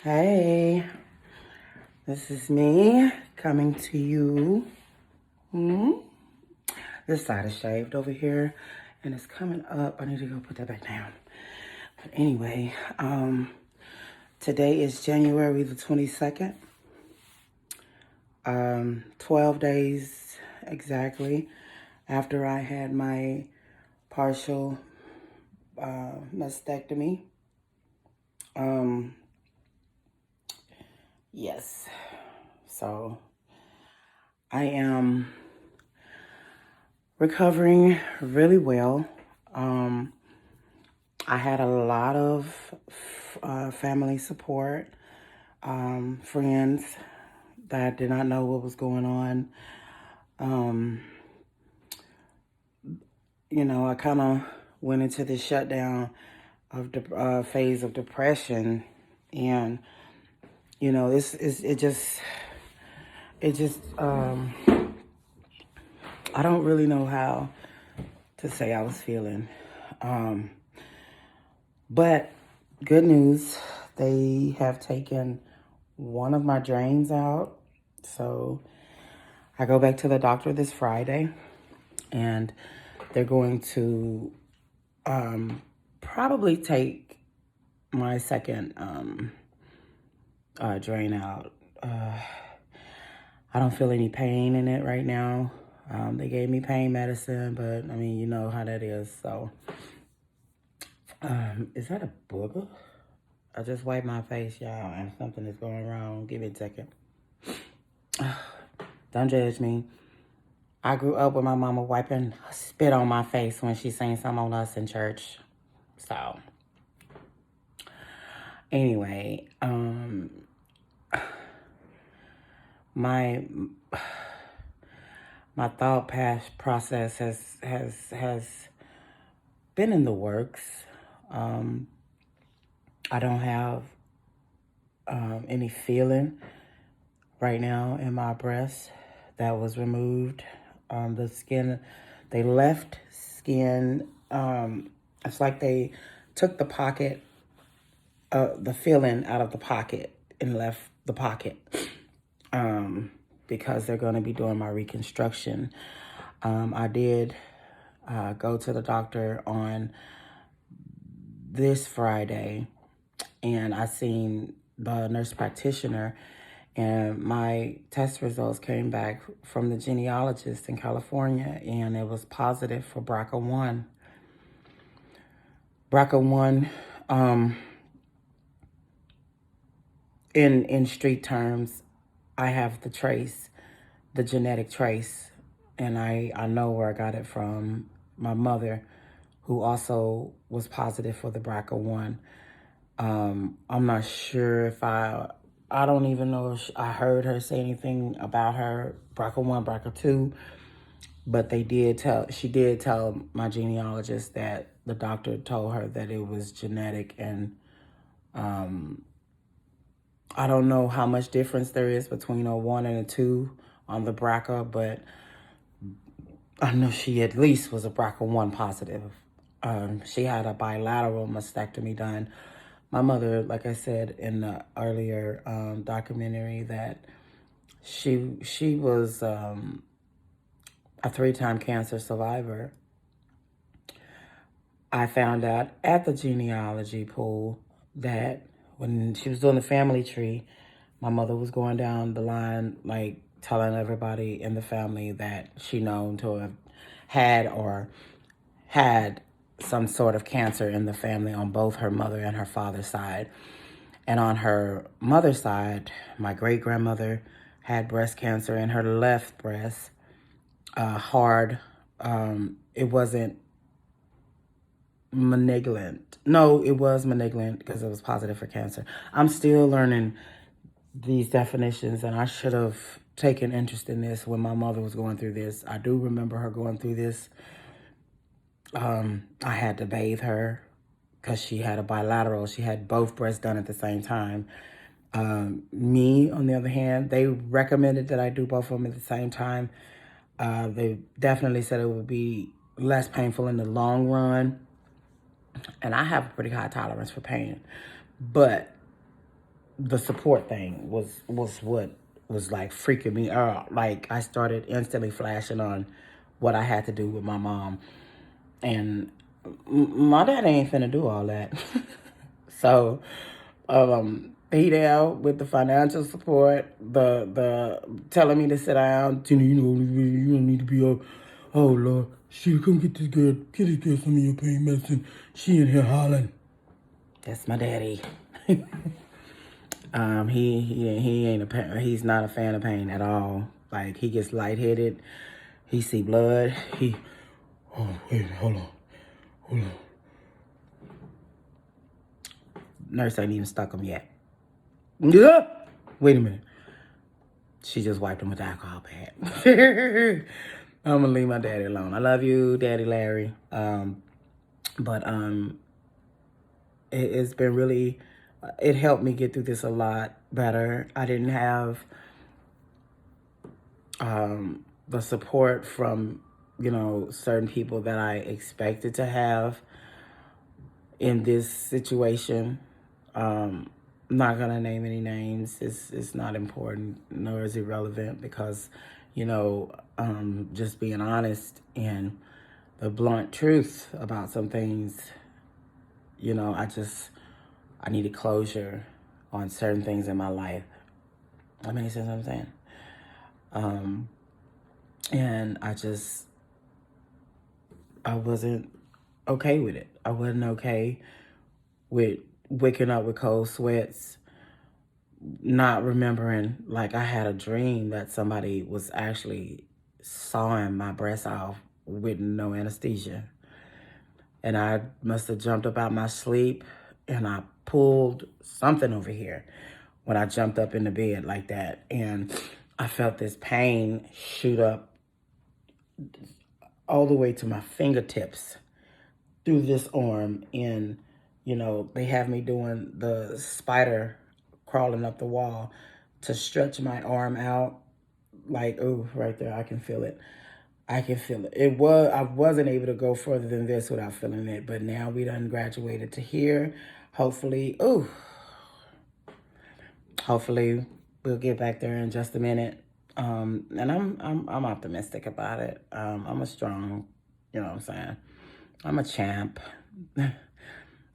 Hey, this is me coming to you. This side is shaved over here and it's coming up. I need to go put that back down. But anyway, today is January the 22nd. 12 days exactly after I had my partial mastectomy. Yes. So I am recovering really well. I had a lot of family support, friends that did not know what was going on. I kind of went into the shutdown of the phase of depression, and it just I don't really know how to say I was feeling. But good news, they have taken one of my drains out. So I go back to the doctor this Friday and they're going to probably take my second drain out. I don't feel any pain in it right now. They gave me pain medicine, but I mean, you know how that is. So, is that a booger? I just wiped my face, y'all, and something is going wrong. Give me a second. Don't judge me. I grew up with my mama wiping spit on my face when she sang some on us in church. So, anyway, my thought process has been in the works. I don't have any feeling right now in my breast that was removed. The skin, they left skin. It's like they took the pocket, the filling out of the pocket and left the pocket. Because they're going to be doing my reconstruction. I did go to the doctor on this Friday, and I seen the nurse practitioner, and my test results came back from the genealogist in California, and it was positive for BRCA1. BRCA1, in street terms, I have the trace, the genetic trace, and I know where I got it from. My mother, who also was positive for the BRCA1. I'm not sure if I don't even know if I heard her say anything about her BRCA1, BRCA2, but she did tell my genealogist that the doctor told her that it was genetic, and I don't know how much difference there is between a 1 and a 2 on the BRCA, but I know she at least was a BRCA1 positive. She had a bilateral mastectomy done. My mother, like I said in the earlier documentary, that she was a 3-time cancer survivor. I found out at the genealogy pool that when she was doing the family tree, my mother was going down the line, like telling everybody in the family that she known to have had or had some sort of cancer in the family on both her mother and her father's side. And on her mother's side, my great-grandmother had breast cancer in her left breast, hard. It wasn't malignant. No, it was malignant because it was positive for cancer. I'm still learning these definitions, and I should have taken interest in this when my mother was going through this. I do remember her going through this. I had to bathe her because she had a bilateral. She had both breasts done at the same time. Me, on the other hand, they recommended that I do both of them at the same time. They definitely said it would be less painful in the long run. And I have a pretty high tolerance for pain. But the support thing was what was like freaking me out. Like I started instantly flashing on what I had to do with my mom, and my dad ain't finna do all that. So, he there with the financial support, the telling me to sit down. You don't need to be up. Oh Lord, she come get this girl, some of your pain medicine. She in here hollering. That's my daddy. He ain't he's not a fan of pain at all. Like he gets lightheaded, he see blood. Oh wait, hold on. Nurse ain't even stuck him yet. Yeah. Wait a minute. She just wiped him with the alcohol pad. I'm gonna leave my daddy alone. I love you, Daddy Larry. But it's been really, it helped me get through this a lot better. I didn't have the support from, certain people that I expected to have in this situation. I'm not gonna name any names. It's not important, nor is it relevant because, just being honest and the blunt truth about some things, I needed closure on certain things in my life. That makes sense what I'm saying? And I wasn't okay with it. I wasn't okay with waking up with cold sweats, not remembering, like I had a dream that somebody was actually sawing my breast off with no anesthesia. And I must have jumped up out my sleep and I pulled something over here when I jumped up in the bed like that. And I felt this pain shoot up all the way to my fingertips through this arm. And, they have me doing the spider crawling up the wall to stretch my arm out. Like, ooh, right there, I can feel it. I can feel it. I wasn't able to go further than this without feeling it, but now we done graduated to here. Hopefully, hopefully we'll get back there in just a minute. And I'm optimistic about it. I'm a strong, you know what I'm saying? I'm a champ.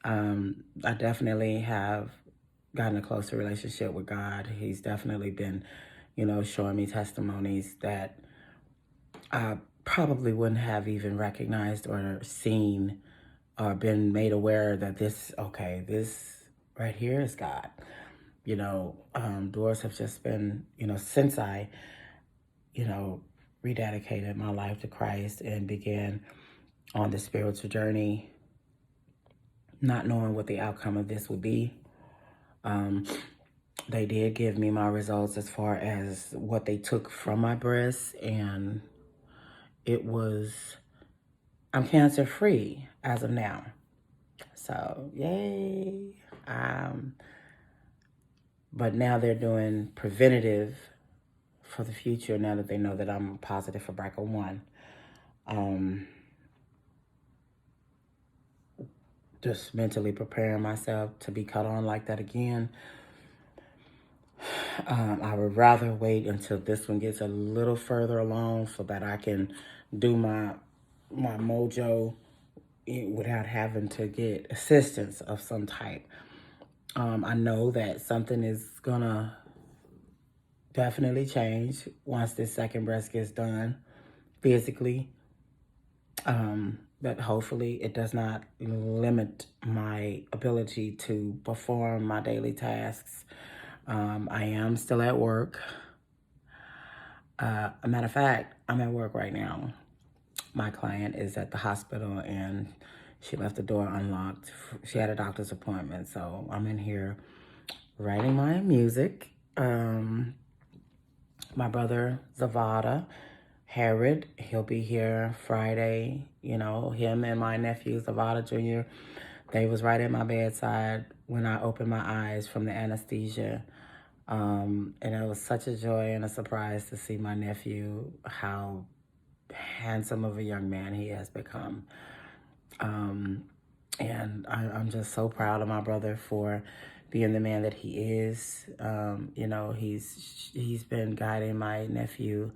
I definitely have gotten a closer relationship with God. He's definitely been, showing me testimonies that I probably wouldn't have even recognized or seen or been made aware that this right here is God. Doors have just been, since I, rededicated my life to Christ and began on the spiritual journey, not knowing what the outcome of this would be. They did give me my results as far as what they took from my breast, and I'm cancer free as of now. So, yay. But now they're doing preventative for the future now that they know that I'm positive for BRCA1. Just mentally preparing myself to be cut on like that again. I would rather wait until this one gets a little further along so that I can do my mojo without having to get assistance of some type. I know that something is gonna definitely change once this second breast gets done physically. But hopefully it does not limit my ability to perform my daily tasks. I am still at work. A matter of fact, I'm at work right now. My client is at the hospital and she left the door unlocked. She had a doctor's appointment, so I'm in here writing my music. My brother, Zavada, Herod, he'll be here Friday. Him and my nephew, Zavada Jr., they was right at my bedside when I opened my eyes from the anesthesia. And it was such a joy and a surprise to see my nephew, how handsome of a young man he has become. And I'm just so proud of my brother for being the man that he is. He's been guiding my nephew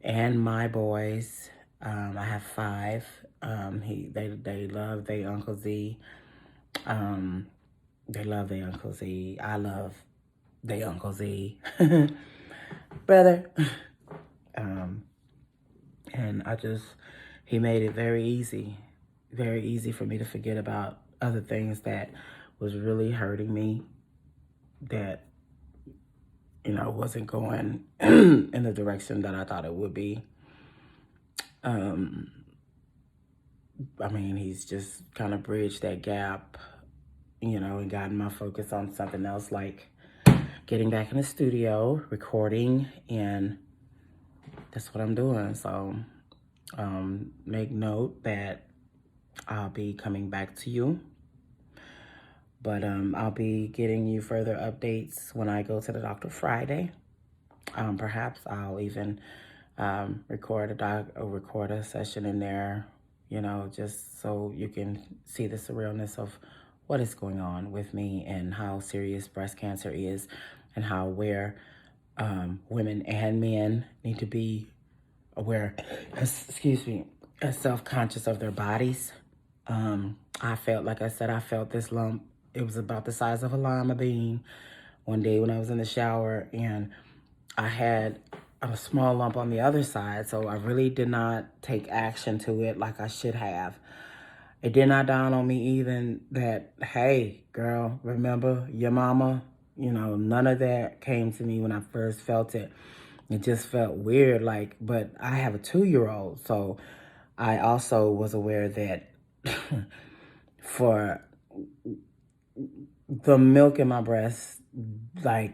and my boys. I have 5. They love their Uncle Z. They love their Uncle Z. I love their Uncle Z. Brother. And he made it very easy for me to forget about other things that was really hurting me, that, wasn't going in the direction that I thought it would be. He's just kind of bridged that gap, and gotten my focus on something else, like getting back in the studio, recording, and that's what I'm doing. So make note that I'll be coming back to you. But I'll be getting you further updates when I go to the doctor Friday. Perhaps I'll even record a session in there, just so you can see the surrealness of what is going on with me and how serious breast cancer is, and how aware women and men need to be aware, self-conscious of their bodies. I felt this lump. It was about the size of a lima bean one day when I was in the shower, and I had a small lump on the other side, so I really did not take action to it like I should have. It did not dawn on me even that, hey, girl, remember your mama? None of that came to me when I first felt it. It just felt weird, but I have a 2-year-old, so I also was aware that for the milk in my breast, from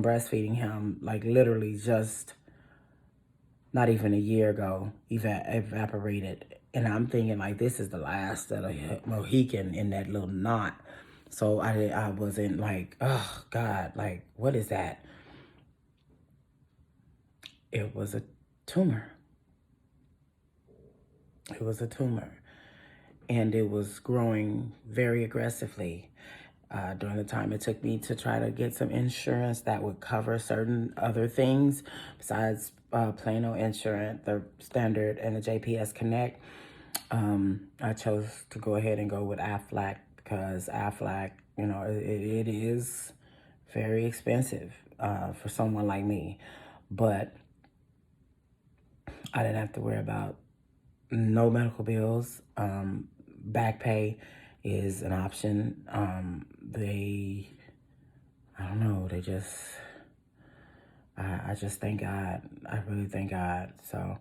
breastfeeding him, literally just not even a year ago, evaporated. And I'm thinking, this is the last of the Mohican in that little knot. So I wasn't oh God, what is that? It was a tumor. It was a tumor. And it was growing very aggressively. During the time it took me to try to get some insurance that would cover certain other things besides Plano Insurance, the Standard, and the JPS Connect, I chose to go ahead and go with Aflac, because Aflac, it is very expensive for someone like me. But I didn't have to worry about no medical bills. Back pay is an option. I just thank God. I really thank God. So